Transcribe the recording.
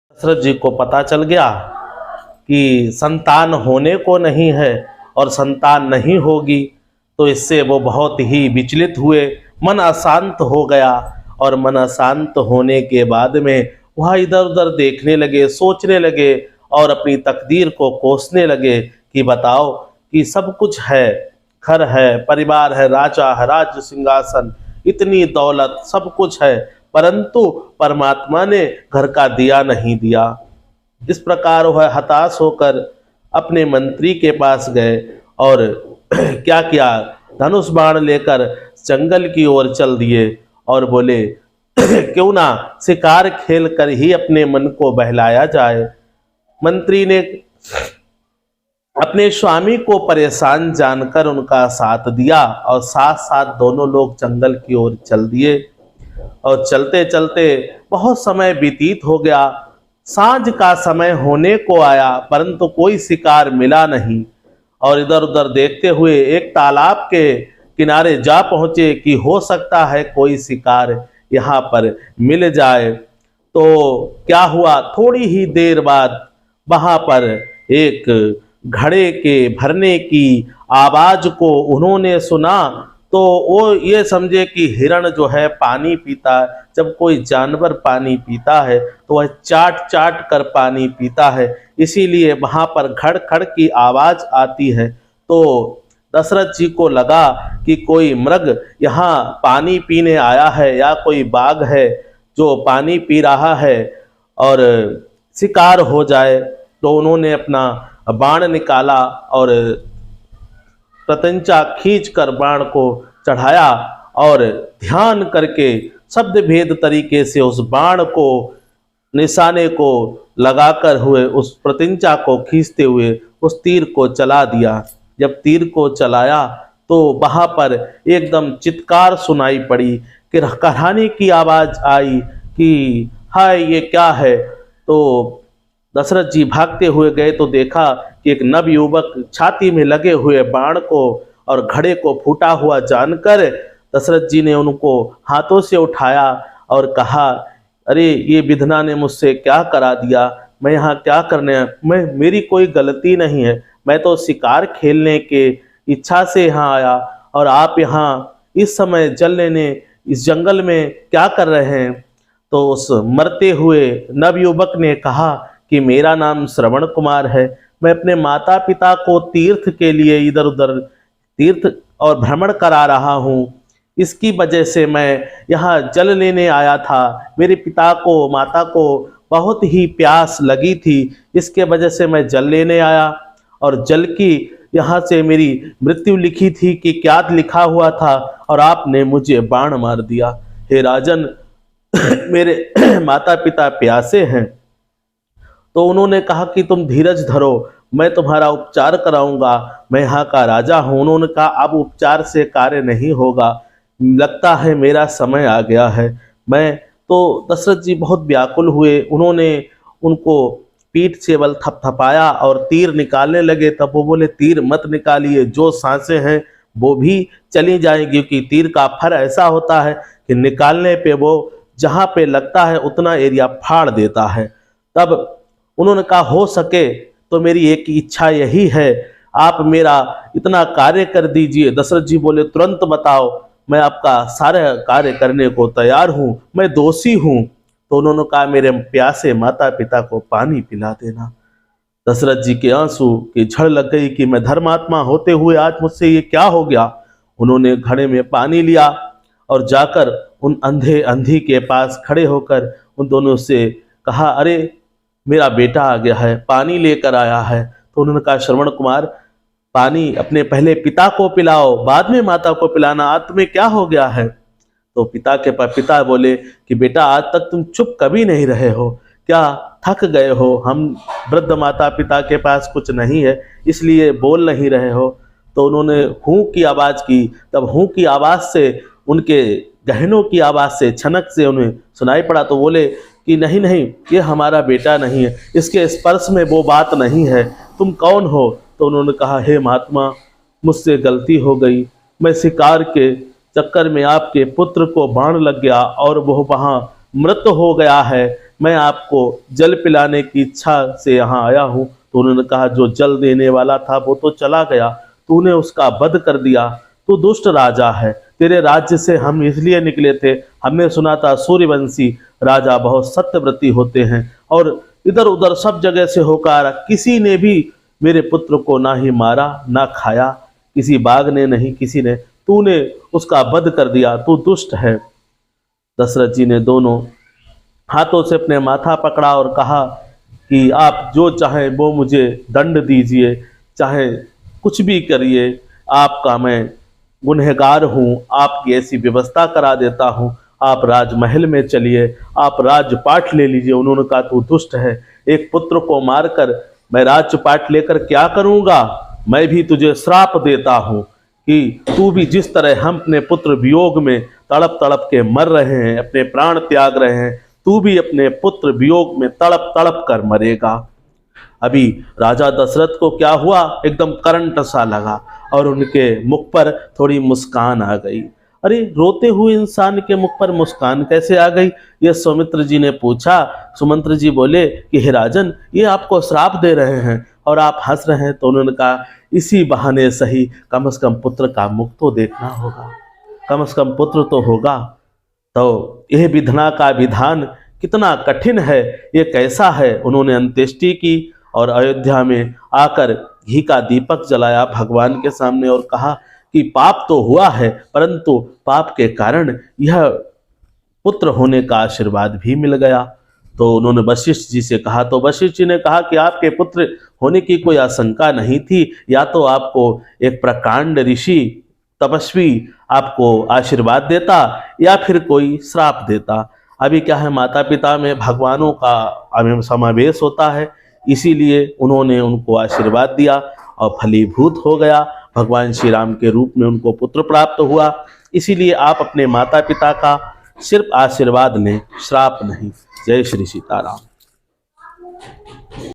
दशरथ जी को पता चल गया कि संतान होने को नहीं है और संतान नहीं होगी, तो इससे वो बहुत ही विचलित हुए, मन अशांत हो गया। और मन अशांत होने के बाद में वह इधर उधर देखने लगे, सोचने लगे और अपनी तकदीर को कोसने लगे कि बताओ कि सब कुछ है, घर है, परिवार है, राजा है, राज्य सिंहासन, इतनी दौलत, सब कुछ है, परंतु परमात्मा ने घर का दिया नहीं दिया। इस प्रकार वह हताश होकर अपने मंत्री के पास गए और क्या किया, धनुष बाण लेकर जंगल की ओर चल दिए और बोले क्यों ना शिकार खेल कर ही अपने मन को बहलाया जाए। मंत्री ने अपने स्वामी को परेशान जानकर उनका साथ दिया और साथ साथ दोनों लोग जंगल की ओर चल दिए। और चलते चलते बहुत समय व्यतीत हो गया। सांझ का समय होने को आया, परंतु कोई शिकार मिला नहीं। और इधर उधर देखते हुए एक तालाब के किनारे जा पहुंचे कि हो सकता है कोई शिकार यहाँ पर मिल जाए। तो क्या हुआ, थोड़ी ही देर बाद वहां पर एक घड़े के भरने की आवाज को उन्होंने सुना। तो वो ये समझे कि हिरण जो है पानी पीता है, जब कोई जानवर पानी पीता है तो वह चाट चाट कर पानी पीता है, इसीलिए वहां पर खड़ खड़ की आवाज आती है। तो दशरथ जी को लगा कि कोई मृग यहाँ पानी पीने आया है या कोई बाघ है जो पानी पी रहा है और शिकार हो जाए। तो उन्होंने अपना बाण निकाला और प्रत्यंचा खींच कर बाण को चढ़ाया और ध्यान करके शब्द भेद तरीके से उस बाण को, निशाने को लगाकर हुए उस प्रत्यंचा को खींचते हुए उस तीर को चला दिया। जब तीर को चलाया तो वहां पर एकदम चित्कार सुनाई पड़ी कि कराहने की आवाज आई कि हाय ये क्या है। तो दशरथ जी भागते हुए गए तो देखा कि एक नवयुवक छाती में लगे हुए बाण को और घड़े को फूटा हुआ जानकर दशरथ जी ने उनको हाथों से उठाया और कहा, अरे ये विधना ने मुझसे क्या करा दिया, मैं यहाँ क्या करने, मेरी कोई गलती नहीं है, मैं तो शिकार खेलने के इच्छा से यहाँ आया और आप यहाँ इस समय जल लेने इस जंगल में क्या कर रहे हैं। तो उस मरते हुए नवयुवक ने कहा कि मेरा नाम श्रवण कुमार है, मैं अपने माता पिता को तीर्थ के लिए इधर उधर तीर्थ और भ्रमण करा रहा हूँ, इसकी वजह से मैं यहाँ जल लेने आया था। मेरे पिता को माता को बहुत ही प्यास लगी थी, इसके वजह से मैं जल लेने आया और जल की यहाँ से मेरी मृत्यु लिखी थी कि क्या लिखा हुआ था और आपने मुझे बाण मार दिया। हे राजन मेरे माता पिता प्यासे हैं। तो उन्होंने कहा कि तुम धीरज धरो, मैं तुम्हारा उपचार कराऊंगा, मैं यहाँ का राजा हूँ। उन्होंने कहा अब उपचार से कार्य नहीं होगा, लगता है मेरा समय आ गया है। मैं तो दशरथ जी बहुत व्याकुल हुए, उन्होंने उनको पीठ से बल थपथपाया और तीर निकालने लगे। तब वो बोले तीर मत निकालिए, जो सांसें हैं वो भी चली जाएंगी, क्योंकि तीर का फर ऐसा होता है कि निकालने पे वो जहाँ पे लगता है उतना एरिया फाड़ देता है। तब उन्होंने कहा हो सके तो मेरी एक इच्छा यही है, आप मेरा इतना कार्य कर दीजिए। दशरथ जी बोले तुरंत बताओ, मैं आपका सारा कार्य करने को तैयार हूँ, मैं दोषी हूँ। तो उन्होंने कहा मेरे प्यासे माता पिता को पानी पिला देना। दशरथ जी के आंसू की झड़ लग गई कि मैं धर्मात्मा होते हुए आज मुझसे ये क्या हो गया। उन्होंने घड़े में पानी लिया और जाकर उन अंधे अंधी के पास खड़े होकर उन दोनों से कहा, अरे मेरा बेटा आ गया है, पानी लेकर आया है। तो उन्होंने कहा श्रवण कुमार पानी अपने पहले पिता को पिलाओ, बाद में माता को पिलाना, आज तुम्हें क्या हो गया है। तो पिता बोले कि बेटा आज तक तुम चुप कभी नहीं रहे हो, क्या थक गए हो, हम वृद्ध माता पिता के पास कुछ नहीं है इसलिए बोल नहीं रहे हो। तो उन्होंने हूँ की आवाज़ की, तब हूँ की आवाज़ से उनके गहनों की आवाज़ से छनक से उन्हें सुनाई पड़ा। तो बोले कि नहीं नहीं ये हमारा बेटा नहीं है, इसके स्पर्श में वो बात नहीं है, तुम कौन हो। तो उन्होंने कहा हे महात्मा मुझसे गलती हो गई, मैं शिकार के चक्कर में आपके पुत्र को बाण लग गया और वो वहाँ मृत हो गया है, मैं आपको जल पिलाने की इच्छा से यहाँ आया हूँ। तो उन्होंने कहा, जो जल देने वाला था वो तो चला गया, तूने उसका वध कर दिया, तू दुष्ट राजा है। तेरे राज्य से हम इसलिए निकले थे, हमने सुना था सूर्यवंशी राजा बहुत सत्यव्रती होते हैं, और इधर उधर सब जगह से होकर किसी ने भी मेरे पुत्र को ना ही मारा ना खाया, किसी बाघ ने नहीं, किसी ने, तूने उसका वध कर दिया, तू दुष्ट है। दशरथ जी ने दोनों हाथों से अपने माथा पकड़ा और कहा कि आप जो चाहें वो मुझे दंड दीजिए, चाहे कुछ भी करिए, आपका मैं गुनहगार हूँ, आपकी ऐसी व्यवस्था करा देता हूँ, आप राजमहल में चलिए, आप राजपाट ले लीजिए। उन्होंने कहा, तू दुष्ट है, एक पुत्र को मारकर मैं राजपाट लेकर क्या करूँगा? मैं भी तुझे श्राप देता हूँ कि तू भी जिस तरह हम अपने पुत्र वियोग में तड़प तड़प के मर रहे हैं, अपने प्राण त्याग रहे हैं, तू भी अपने पुत्र वियोग में तड़प तड़प कर मरेगा। अभी राजा दशरथ को क्या हुआ, एकदम करंट सा लगा और उनके मुख पर थोड़ी मुस्कान आ गई। अरे, रोते हुए इंसान के मुख पर मुस्कान कैसे आ गई, ये सुमित्र जी ने पूछा। सुमंत्र जी बोले कि हे राजन, ये आपको श्राप दे रहे हैं और आप हंस रहे हैं। तो उन्होंने कहा, इसी बहाने सही, कम से कम पुत्र का मुख तो देखना होगा, कम से कम पुत्र तो होगा। तो यह विधना का विधान कितना कठिन है, ये कैसा है। उन्होंने अंत्येष्टि की और अयोध्या में आकर घी का दीपक जलाया भगवान के सामने और कहा कि पाप तो हुआ है, परंतु पाप के कारण यह पुत्र होने का आशीर्वाद भी मिल गया। तो उन्होंने वशिष्ठ जी से कहा, तो वशिष्ठ जी ने कहा कि आपके पुत्र होने की कोई आशंका नहीं थी, या तो आपको एक प्रकांड ऋषि तपस्वी आपको आशीर्वाद देता या फिर कोई श्राप देता। अभी क्या है, माता पिता में भगवानों का समावेश होता है, इसीलिए उन्होंने उनको आशीर्वाद दिया और फलीभूत हो गया। भगवान श्री राम के रूप में उनको पुत्र प्राप्त हुआ। इसीलिए आप अपने माता पिता का सिर्फ आशीर्वाद लें, श्राप नहीं। जय श्री सीताराम।